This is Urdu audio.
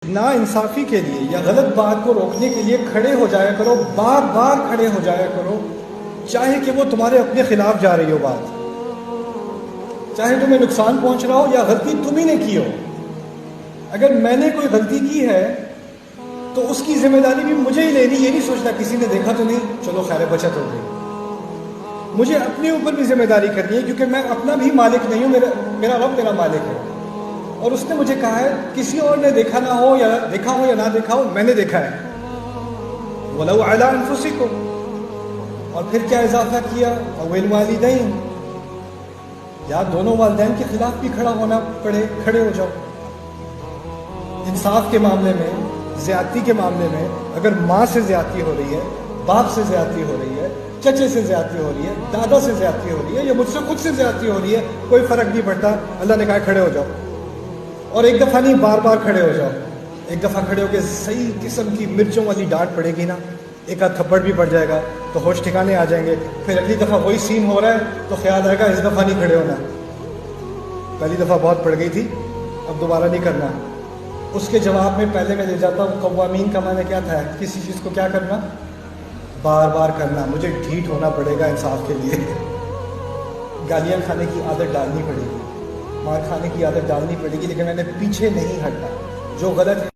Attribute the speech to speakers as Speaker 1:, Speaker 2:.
Speaker 1: نا انصافی کے لیے یا غلط بات کو روکنے کے لیے کھڑے ہو جایا کرو، بار بار کھڑے ہو جایا کرو، چاہے کہ وہ تمہارے اپنے خلاف جا رہی ہو بات، چاہے تمہیں نقصان پہنچ رہا ہو یا غلطی تمہیں نے کی ہو۔ اگر میں نے کوئی غلطی کی ہے تو اس کی ذمہ داری بھی مجھے ہی لینی، یہ نہیں سوچنا کسی نے دیکھا تو نہیں، چلو خیر بچت ہو گئی۔ مجھے اپنے اوپر بھی ذمہ داری کرنی ہے، کیونکہ میں اپنا بھی مالک نہیں ہوں، میرا رب میرا مالک ہے، اور اس نے مجھے کہا ہے کسی اور نے دیکھا نہ ہو یا دیکھا ہو یا نہ دیکھا ہو، میں نے دیکھا ہے۔ وَلَوْ عَلَىٰ أَنفُسِكُمْ، اور پھر کیا اضافہ کیا، وَالْوَالِدَيْنِ، یا دونوں والدین کے خلاف بھی کھڑا ہونا پڑے، کھڑے ہو جاؤ۔ انصاف کے معاملے میں، زیادتی کے معاملے میں، اگر ماں سے زیادتی ہو رہی ہے، باپ سے زیادتی ہو رہی ہے، چچے سے زیادتی ہو رہی ہے، دادا سے زیادتی ہو رہی ہے، یا مجھ سے خود سے زیادتی ہو رہی ہے، کوئی فرق نہیں پڑتا، اللہ نے کہا کھڑے ہو جاؤ، اور ایک دفعہ نہیں بار بار کھڑے ہو جاؤ۔ ایک دفعہ کھڑے ہو کے صحیح قسم کی مرچوں والی ڈانٹ پڑے گی نا، ایک آدھ تھپڑ بھی پڑ جائے گا تو ہوش ٹھکانے آ جائیں گے، پھر اگلی دفعہ وہی سین ہو رہا ہے تو خیال آئے گا اس دفعہ نہیں کھڑے ہونا، پہلی دفعہ بہت پڑ گئی تھی اب دوبارہ نہیں کرنا۔ اس کے جواب میں پہلے میں لے جاتا ہوں قوامین کا معنی کیا تھا، کسی چیز کو کیا کرنا، بار بار کرنا۔ مجھے ڈھیٹ ہونا پڑے گا انصاف کے لیے، گالیاں کھانے کی عادت ڈالنی پڑے گی، مار کھانے کی عادت ڈالنی پڑے گی، لیکن میں نے پیچھے نہیں ہٹنا۔ جو غلط